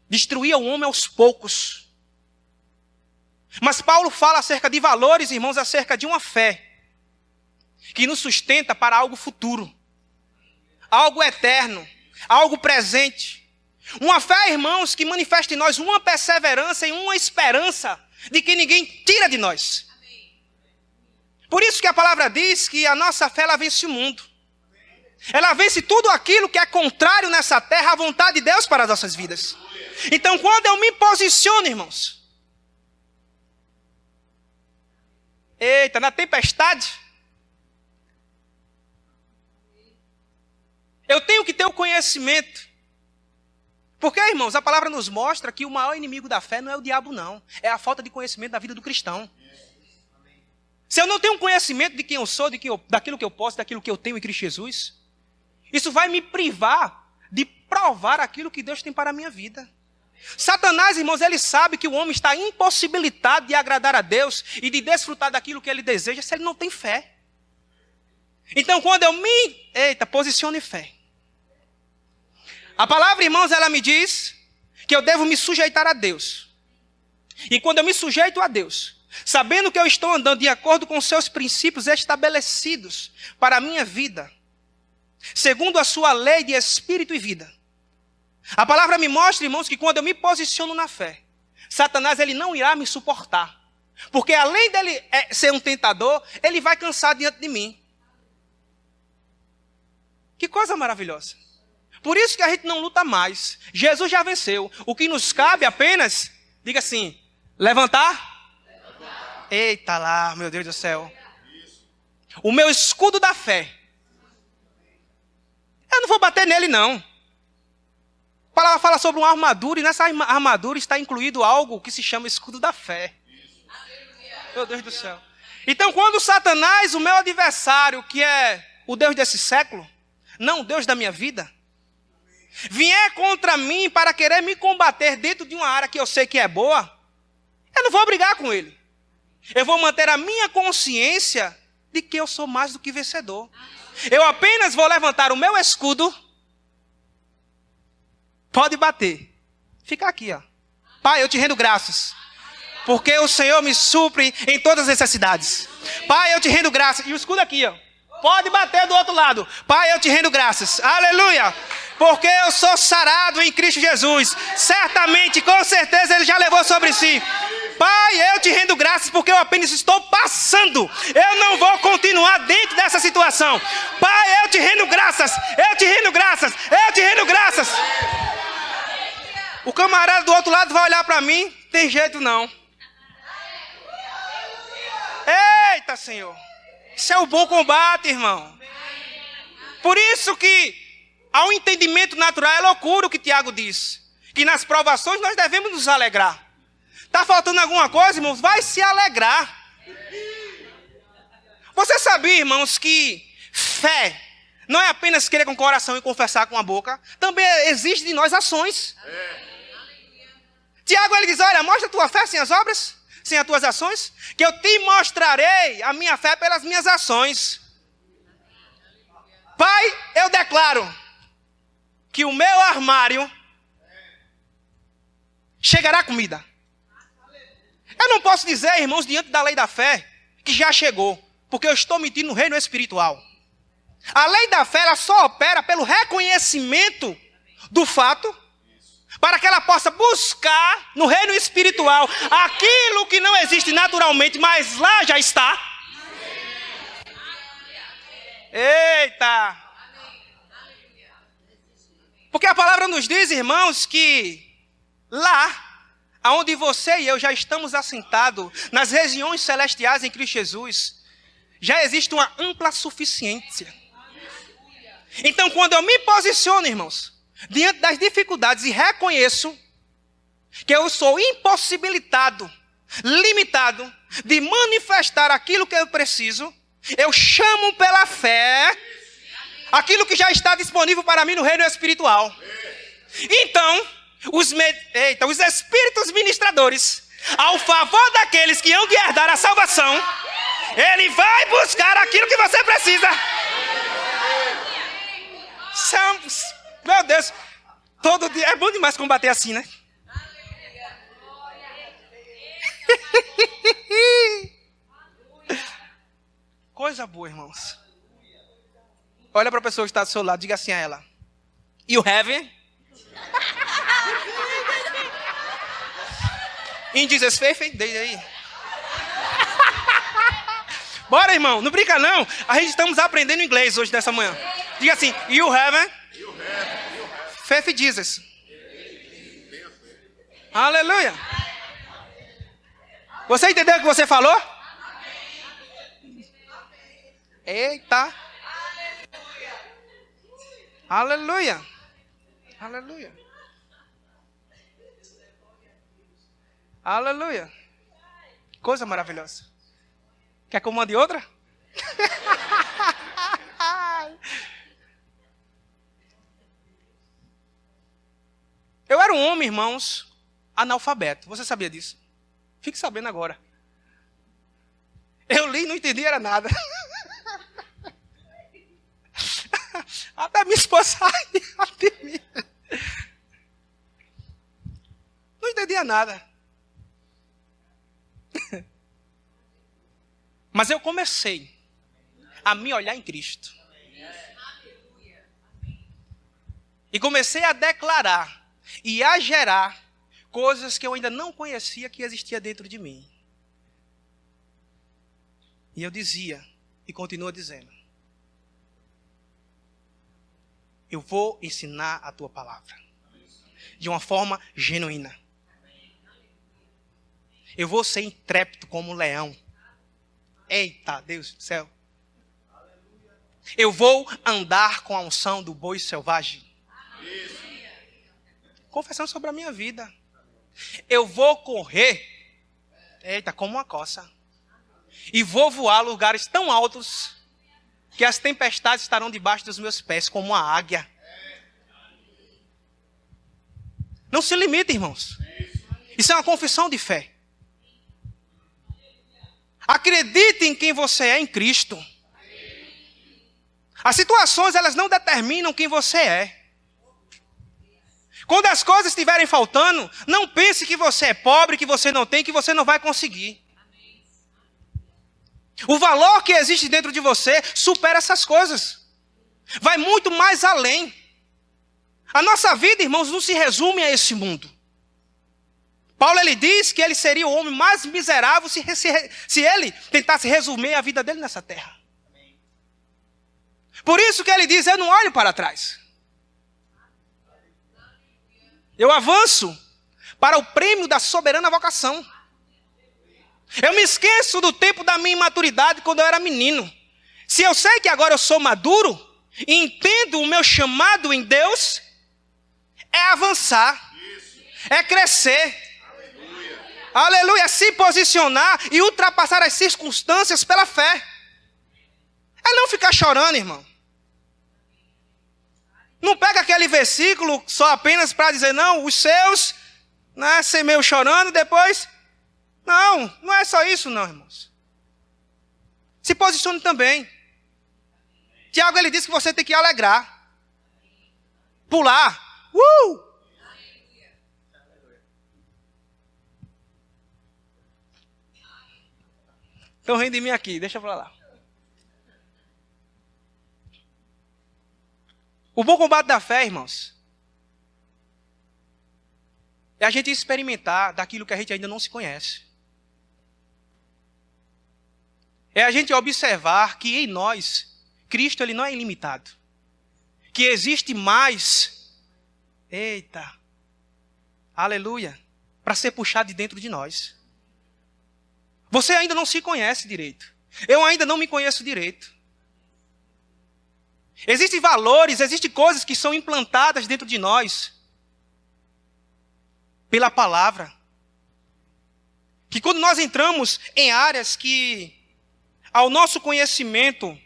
[SPEAKER 1] Destruía o homem aos poucos. Mas Paulo fala acerca de valores, irmãos, acerca de uma fé que nos sustenta para algo futuro, algo eterno, algo presente. Uma fé, irmãos, que manifesta em nós uma perseverança e uma esperança de que ninguém tira de nós. Por isso que a palavra diz que a nossa fé, ela vence o mundo. Ela vence tudo aquilo que é contrário nessa terra à vontade de Deus para as nossas vidas. Então, quando eu me posiciono, irmãos, eita, na tempestade, eu tenho que ter o conhecimento. Porque, irmãos, a palavra nos mostra que o maior inimigo da fé não é o diabo, não. É a falta de conhecimento da vida do cristão. Se eu não tenho conhecimento de quem eu sou, daquilo que eu posso, daquilo que eu tenho em Cristo Jesus, isso vai me privar de provar aquilo que Deus tem para a minha vida. Satanás, irmãos, ele sabe que o homem está impossibilitado de agradar a Deus e de desfrutar daquilo que ele deseja se ele não tem fé. Então, quando eu me posiciono em fé, a palavra, irmãos, ela me diz que eu devo me sujeitar a Deus. E quando eu me sujeito a Deus, sabendo que eu estou andando de acordo com os seus princípios estabelecidos para a minha vida, segundo a sua lei de espírito e vida, a palavra me mostra, irmãos, que quando eu me posiciono na fé, Satanás ele não irá me suportar. Porque além dele ser um tentador, ele vai cansar diante de mim. Que coisa maravilhosa. Por isso que a gente não luta mais. Jesus já venceu. O que nos cabe apenas, diga assim, levantar? Eita lá, meu Deus do céu. O meu escudo da fé. Eu não vou bater nele, não. A palavra fala sobre uma armadura, e nessa armadura está incluído algo que se chama escudo da fé. Meu Deus do céu. Então, quando Satanás, o meu adversário, que é o Deus desse século, não o Deus da minha vida, vier contra mim para querer me combater dentro de uma área que eu sei que é boa, eu não vou brigar com ele. Eu vou manter a minha consciência de que eu sou mais do que vencedor. Eu apenas vou levantar o meu escudo. Pode bater. Fica aqui, ó. Pai, eu te rendo graças, porque o Senhor me supre em todas as necessidades. Pai, eu te rendo graças. E o escudo aqui, ó. Pode bater do outro lado. Pai, eu te rendo graças. Aleluia. Porque eu sou sarado em Cristo Jesus. Certamente, com certeza, Ele já levou sobre si. Pai, eu te rendo graças porque eu apenas estou passando. Eu não vou continuar dentro dessa situação. Pai, eu te rendo graças. Eu te rendo graças. Eu te rendo graças. O camarada do outro lado vai olhar para mim. Tem jeito não. Eita, Senhor. Isso é o bom combate, irmão. Por isso que ao entendimento natural é loucura o que Tiago diz. Que nas provações nós devemos nos alegrar. Está faltando alguma coisa, irmãos? Vai se alegrar. Você sabia, irmãos, que fé não é apenas querer com o coração e confessar com a boca. Também exige de nós ações. Tiago, ele diz, olha, mostra a tua fé sem as obras, sem as tuas ações, que eu te mostrarei a minha fé pelas minhas ações. Pai, eu declaro que o meu armário chegará comida. Eu não posso dizer, irmãos, diante da lei da fé, que já chegou, porque eu estou mentindo no reino espiritual. A lei da fé, ela só opera pelo reconhecimento do fato, para que ela possa buscar no reino espiritual aquilo que não existe naturalmente, mas lá já está. Eita! Porque a palavra nos diz, irmãos, que lá, aonde você e eu já estamos assentados, nas regiões celestiais em Cristo Jesus, já existe uma ampla suficiência. Então, quando eu me posiciono, irmãos, diante das dificuldades e reconheço que eu sou impossibilitado, limitado, de manifestar aquilo que eu preciso, eu chamo pela fé aquilo que já está disponível para mim no reino espiritual. Então, os espíritos ministradores, ao favor daqueles que hão de herdar a salvação, ele vai buscar aquilo que você precisa. Meu Deus, todo dia é bom demais combater assim, né? Coisa boa, irmãos. Olha para a pessoa que está do seu lado, diga assim a ela: You have in Jesus faith, desde aí. Bora, irmão. Não brinca, não. A gente estamos aprendendo inglês hoje, nessa manhã. Diga assim. You have faith in Jesus. Aleluia. Você entendeu o que você falou? Eita. Aleluia. Aleluia. Aleluia. Coisa maravilhosa. Quer que eu mande outra? Eu era um homem, irmãos, analfabeto. Você sabia disso? Fique sabendo agora. Eu li e não entendi, era nada. Até minha esposa de mim. Não entendia nada. Mas eu comecei a me olhar em Cristo. E comecei a declarar e a gerar coisas que eu ainda não conhecia que existia dentro de mim. E eu dizia, e continuo dizendo, eu vou ensinar a tua palavra. De uma forma genuína. Eu vou ser intrépido como um leão. Eita, Deus do céu. Eu vou andar com a unção do boi selvagem. Confessando sobre a minha vida. Eu vou correr, eita, como uma coça. E vou voar a lugares tão altos que as tempestades estarão debaixo dos meus pés, como uma águia. Não se limite, irmãos. Isso é uma confissão de fé. Acredite em quem você é em Cristo. As situações, elas não determinam quem você é. Quando as coisas estiverem faltando, não pense que você é pobre, que você não tem, que você não vai conseguir. O valor que existe dentro de você supera essas coisas. Vai muito mais além. A nossa vida, irmãos, não se resume a esse mundo. Paulo, ele diz que ele seria o homem mais miserável se ele tentasse resumir a vida dele nessa terra. Por isso que ele diz, eu não olho para trás. Eu avanço para o prêmio da soberana vocação. Eu me esqueço do tempo da minha imaturidade quando eu era menino. Se eu sei que agora eu sou maduro e entendo o meu chamado em Deus, é avançar, é crescer. Aleluia, é se posicionar e ultrapassar as circunstâncias pela fé. É não ficar chorando, irmão. Não pega aquele versículo só apenas para dizer, não, os seus, né, semeio chorando, depois... Não, não é só isso não, irmãos. Se posicione também. Tiago, ele diz que você tem que alegrar. Pular. Estão rindo de mim aqui, deixa eu falar lá. O bom combate da fé, irmãos, é a gente experimentar daquilo que a gente ainda não se conhece. É a gente observar que em nós, Cristo ele não é ilimitado. Que existe mais, eita, aleluia, para ser puxado de dentro de nós. Você ainda não se conhece direito. Eu ainda não me conheço direito. Existem valores, existem coisas que são implantadas dentro de nós pela palavra. Que quando nós entramos em áreas que ao nosso conhecimento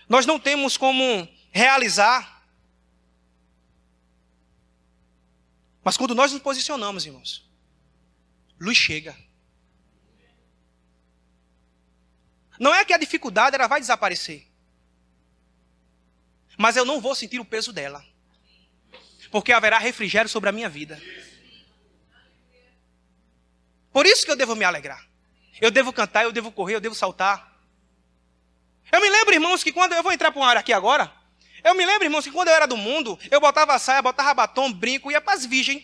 [SPEAKER 1] nós não temos como realizar. Mas quando nós nos posicionamos, irmãos, luz chega. Não é que a dificuldade ela vai desaparecer. Mas eu não vou sentir o peso dela. Porque haverá refrigério sobre a minha vida. Por isso que eu devo me alegrar. Eu devo cantar, eu devo correr, eu devo saltar. Eu me lembro, irmãos, que quando... Eu vou entrar para uma área aqui agora. Eu me lembro, irmãos, que quando eu era do mundo, eu botava saia, botava batom, brinco, ia para as virgens.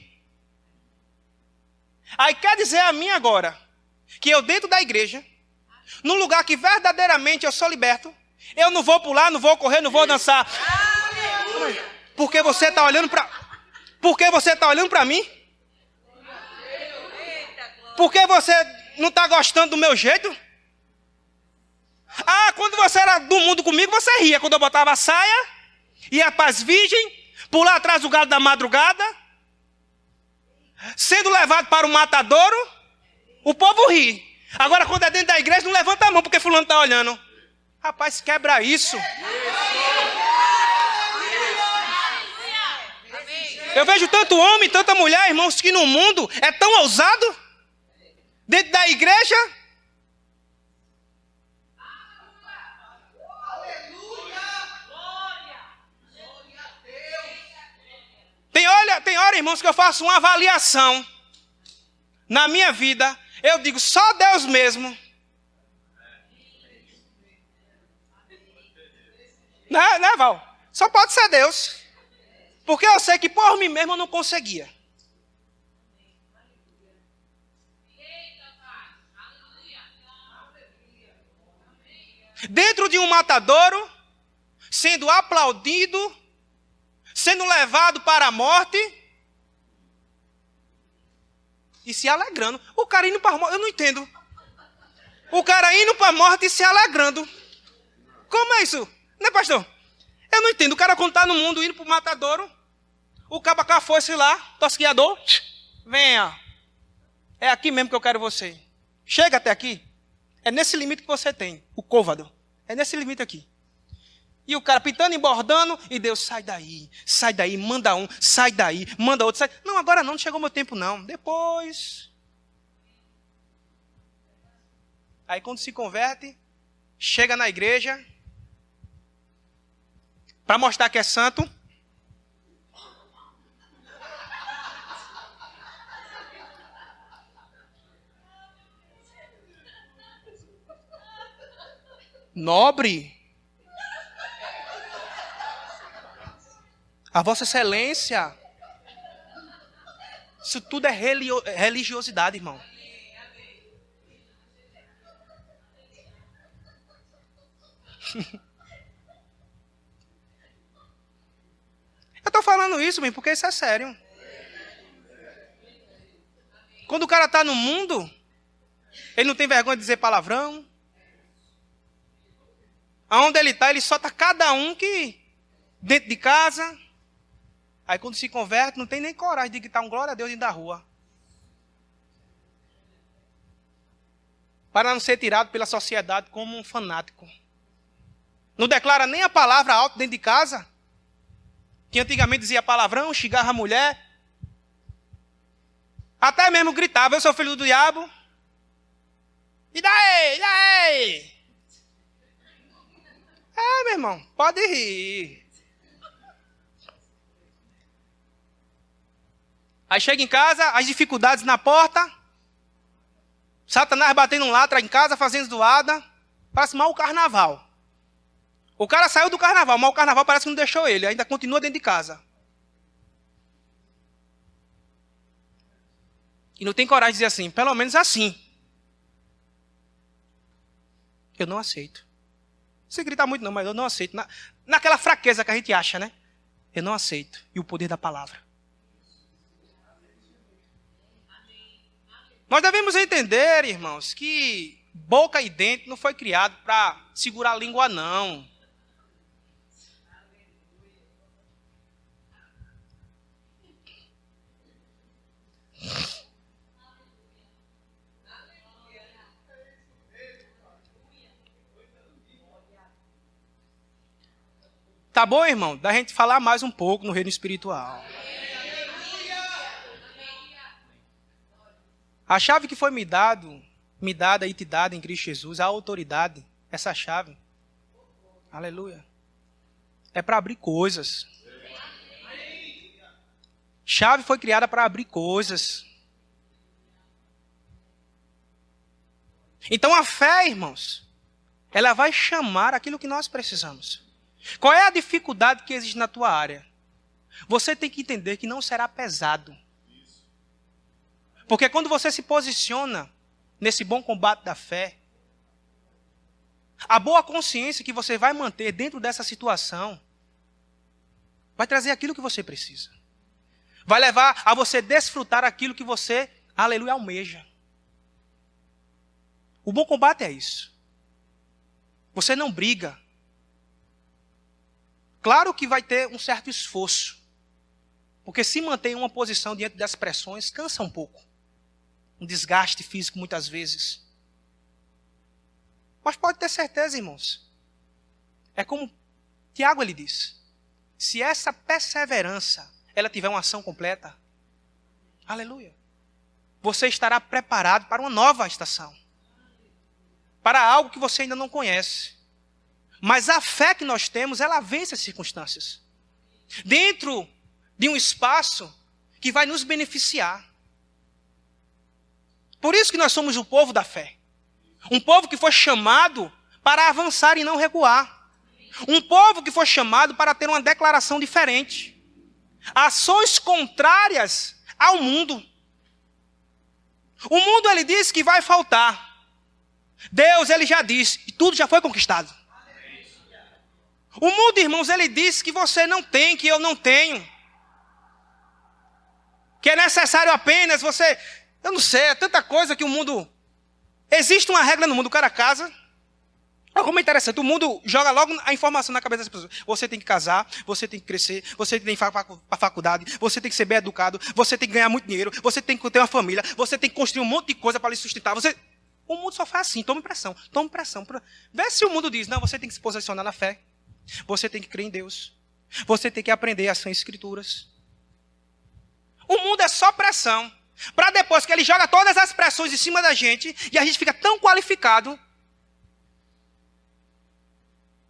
[SPEAKER 1] Aí quer dizer a mim agora, que eu dentro da igreja, num lugar que verdadeiramente eu sou liberto, eu não vou pular, não vou correr, não vou dançar. Porque você está olhando para... Porque você está olhando para mim? Porque você não está gostando do meu jeito? Ah, quando você era do mundo comigo, você ria. Quando eu botava a saia, ia para as virgens, pular atrás do galo da madrugada, sendo levado para o matadouro, o povo ri. Agora, quando é dentro da igreja, não levanta a mão, porque fulano está olhando. Rapaz, quebra isso. Eu vejo tanto homem, tanta mulher, irmãos, que no mundo é tão ousado. Dentro da igreja. Tem hora, irmãos, que eu faço uma avaliação na minha vida. Eu digo, só Deus mesmo. Né, Val? Só pode ser Deus. Porque eu sei que por mim mesmo eu não conseguia. Dentro de um matadouro, sendo aplaudido, sendo levado para a morte e se alegrando. O cara indo para a morte, eu não entendo. O cara indo para a morte e se alegrando. Como é isso? Né, pastor? Eu não entendo. O cara quando está no mundo indo para o matadouro, o caba com a foice lá, tosquiador, venha. É aqui mesmo que eu quero você. Chega até aqui. É nesse limite que você tem, o côvado. É nesse limite aqui. E o cara pintando e bordando, e Deus, sai daí, manda um, sai daí, manda outro, sai. Não, agora não chegou meu tempo não, depois. Aí quando se converte, chega na igreja, para mostrar que é santo. Nobre. A Vossa Excelência. Isso tudo é religiosidade, irmão. Eu estou falando isso, mesmo, porque isso é sério. Quando o cara está no mundo, ele não tem vergonha de dizer palavrão. Aonde ele está, ele só está cada um que dentro de casa. Aí quando se converte, não tem nem coragem de gritar um glória a Deus dentro da rua. Para não ser tirado pela sociedade como um fanático. Não declara nem a palavra alto dentro de casa. Que antigamente dizia palavrão, xingava a mulher. Até mesmo gritava, eu sou filho do diabo. E daí? E daí? É, meu irmão, pode rir. Aí chega em casa, as dificuldades na porta. Satanás batendo um latra em casa, fazendo zoada. Parece mal o carnaval. O cara saiu do carnaval, mas o carnaval parece que não deixou ele. Ainda continua dentro de casa. E não tem coragem de dizer assim, pelo menos assim. Eu não aceito. Você grita muito não, mas eu não aceito. Naquela fraqueza que a gente acha, né? Eu não aceito. E o poder da palavra. Nós devemos entender, irmãos, que boca e dente não foi criado para segurar a língua, não. Tá bom, irmão? Da gente falar mais um pouco no reino espiritual. A chave que foi me dada e te dada em Cristo Jesus, a autoridade, essa chave, aleluia, é para abrir coisas. Chave foi criada para abrir coisas. Então a fé, irmãos, ela vai chamar aquilo que nós precisamos. Qual é a dificuldade que existe na tua área? Você tem que entender que não será pesado. Porque quando você se posiciona nesse bom combate da fé, A boa consciência que você vai manter dentro dessa situação vai trazer aquilo que você precisa. Vai levar a você desfrutar aquilo que você, aleluia, almeja. O bom combate é isso. Você não briga. Claro que vai ter um certo esforço. Porque se manter em uma posição diante das pressões, cansa um pouco. Um desgaste físico muitas vezes. Mas pode ter certeza, irmãos. É como Tiago ele diz. Se essa perseverança, ela tiver uma ação completa, aleluia, você estará preparado para uma nova estação. Para algo que você ainda não conhece. Mas a fé que nós temos, ela vence as circunstâncias. Dentro de um espaço que vai nos beneficiar. Por isso que nós somos o povo da fé. Um povo que foi chamado para avançar e não recuar. Um povo que foi chamado para ter uma declaração diferente. Ações contrárias ao mundo. O mundo, ele diz que vai faltar. Deus, ele já disse, e tudo já foi conquistado. O mundo, irmãos, ele diz que você não tem, que eu não tenho. Que é necessário apenas você... Eu não sei, é tanta coisa que o mundo... Existe uma regra no mundo, o cara casa... Olha como é interessante, o mundo joga logo a informação na cabeça das pessoas. Você tem que casar, você tem que crescer, você tem que ir para a faculdade, você tem que ser bem educado, você tem que ganhar muito dinheiro, você tem que ter uma família, você tem que construir um monte de coisa para lhe sustentar. O mundo só faz assim, tome pressão. Vê se o mundo diz, não, você tem que se posicionar na fé. Você tem que crer em Deus. Você tem que aprender as escrituras. O mundo é só pressão. Para depois que ele joga todas as pressões em cima da gente, e a gente fica tão qualificado,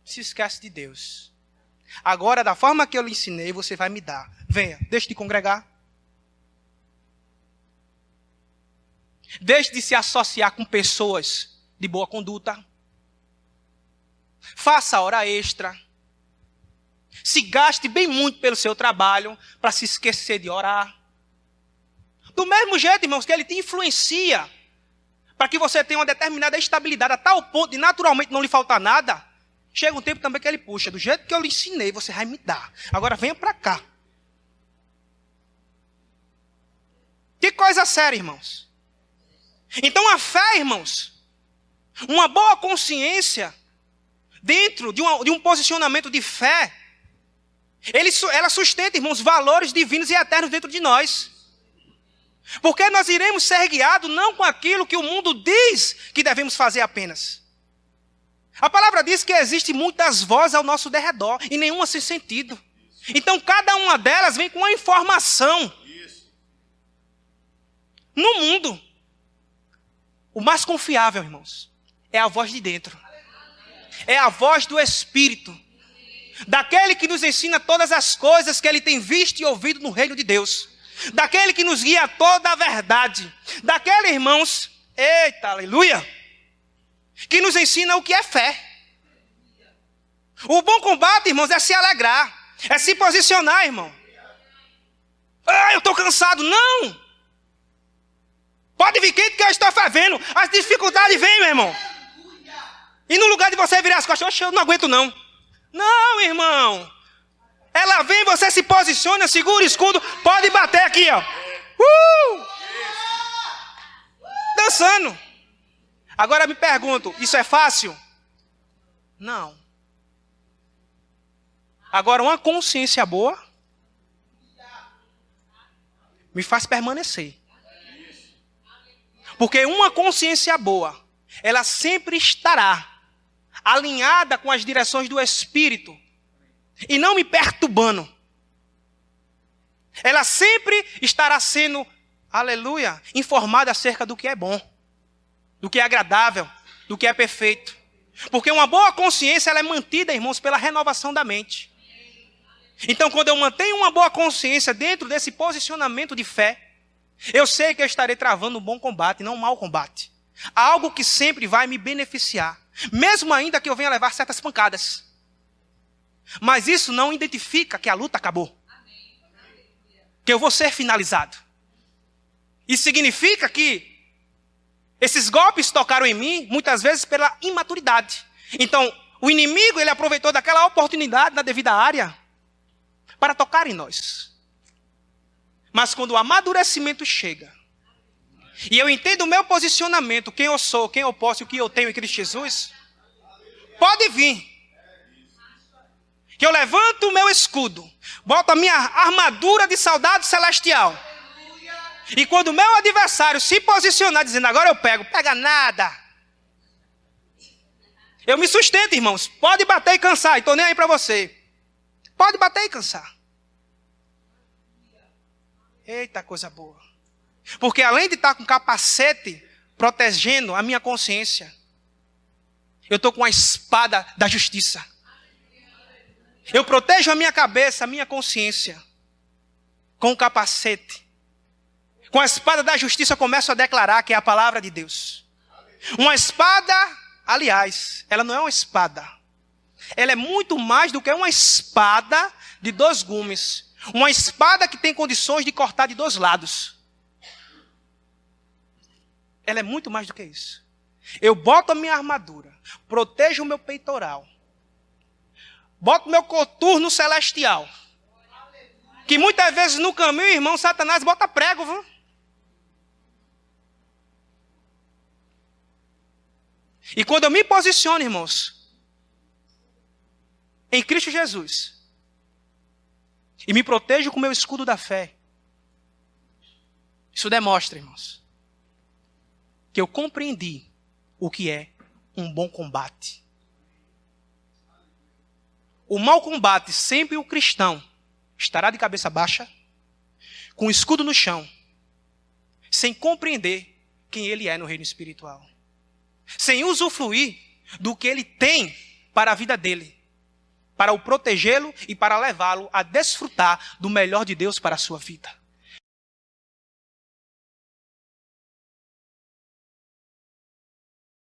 [SPEAKER 1] se esquece de Deus. Agora, da forma que eu lhe ensinei, você vai me dar. Venha, deixe de congregar. Deixe de se associar com pessoas de boa conduta. Faça hora extra. Se gaste bem muito pelo seu trabalho para se esquecer de orar. Do mesmo jeito, irmãos, que ele te influencia para que você tenha uma determinada estabilidade a tal ponto de naturalmente não lhe faltar nada. Chega um tempo também que ele puxa, do jeito que eu lhe ensinei, você vai me dar. Agora venha para cá. Que coisa séria, irmãos. Então a fé, irmãos, uma boa consciência, dentro de um posicionamento de fé, ela sustenta, irmãos, valores divinos e eternos dentro de nós. Porque nós iremos ser guiados não com aquilo que o mundo diz que devemos fazer apenas. A palavra diz que existem muitas vozes ao nosso derredor, e nenhuma sem sentido. Então cada uma delas vem com uma informação. No mundo, o mais confiável, irmãos, é a voz de dentro. É a voz do Espírito. Daquele que nos ensina todas as coisas que ele tem visto e ouvido no reino de Deus. Daquele que nos guia a toda a verdade. Daquele, irmãos, eita, aleluia, que nos ensina o que é fé. O bom combate, irmãos, é se alegrar. É se posicionar, irmão. Ah, eu estou cansado. Não. Pode vir quente que eu estou fervendo. As dificuldades vêm, meu irmão. E no lugar de você virar as costas, eu não aguento não. Não, irmão. Ela vem, você se posiciona, segura o escudo, pode bater aqui, ó. Dançando. Agora me pergunto, isso é fácil? Não. Agora, uma consciência boa me faz permanecer. Porque uma consciência boa, ela sempre estará alinhada com as direções do Espírito e não me perturbando. Ela sempre estará sendo, aleluia, informada acerca do que é bom, do que é agradável, do que é perfeito. Porque uma boa consciência, ela é mantida, irmãos, pela renovação da mente. Então, quando eu mantenho uma boa consciência dentro desse posicionamento de fé, eu sei que eu estarei travando um bom combate, não um mau combate. Algo que sempre vai me beneficiar, mesmo ainda que eu venha levar certas pancadas. Mas isso não identifica que a luta acabou. Que eu vou ser finalizado. Isso significa que esses golpes tocaram em mim, muitas vezes pela imaturidade. Então, o inimigo, ele aproveitou daquela oportunidade na devida área para tocar em nós. Mas quando o amadurecimento chega, e eu entendo o meu posicionamento, quem eu sou, quem eu posso e o que eu tenho em Cristo Jesus, pode vir. Que eu levanto o meu escudo, boto a minha armadura de soldado celestial. E quando o meu adversário se posicionar dizendo, agora eu pego, pega nada. Eu me sustento, irmãos. Pode bater e cansar, estou nem aí para você. Pode bater e cansar. Eita, coisa boa. Porque além de estar com capacete protegendo a minha consciência, eu estou com a espada da justiça. Eu protejo a minha cabeça, a minha consciência, com o capacete. Com a espada da justiça eu começo a declarar que é a palavra de Deus. Uma espada, aliás, ela não é uma espada. Ela é muito mais do que uma espada de 2 gumes. Uma espada que tem condições de cortar de 2 lados. Ela é muito mais do que isso. Eu boto a minha armadura, protejo o meu peitoral, boto o meu coturno celestial. Que muitas vezes no caminho, irmão, Satanás bota prego, viu? E quando eu me posiciono, irmãos, em Cristo Jesus, e me protejo com o meu escudo da fé, isso demonstra, irmãos, que eu compreendi o que é um bom combate. O mau combate, sempre o cristão estará de cabeça baixa, com o escudo no chão, sem compreender quem ele é no reino espiritual. Sem usufruir do que ele tem para a vida dele, para o protegê-lo e para levá-lo a desfrutar do melhor de Deus para a sua vida.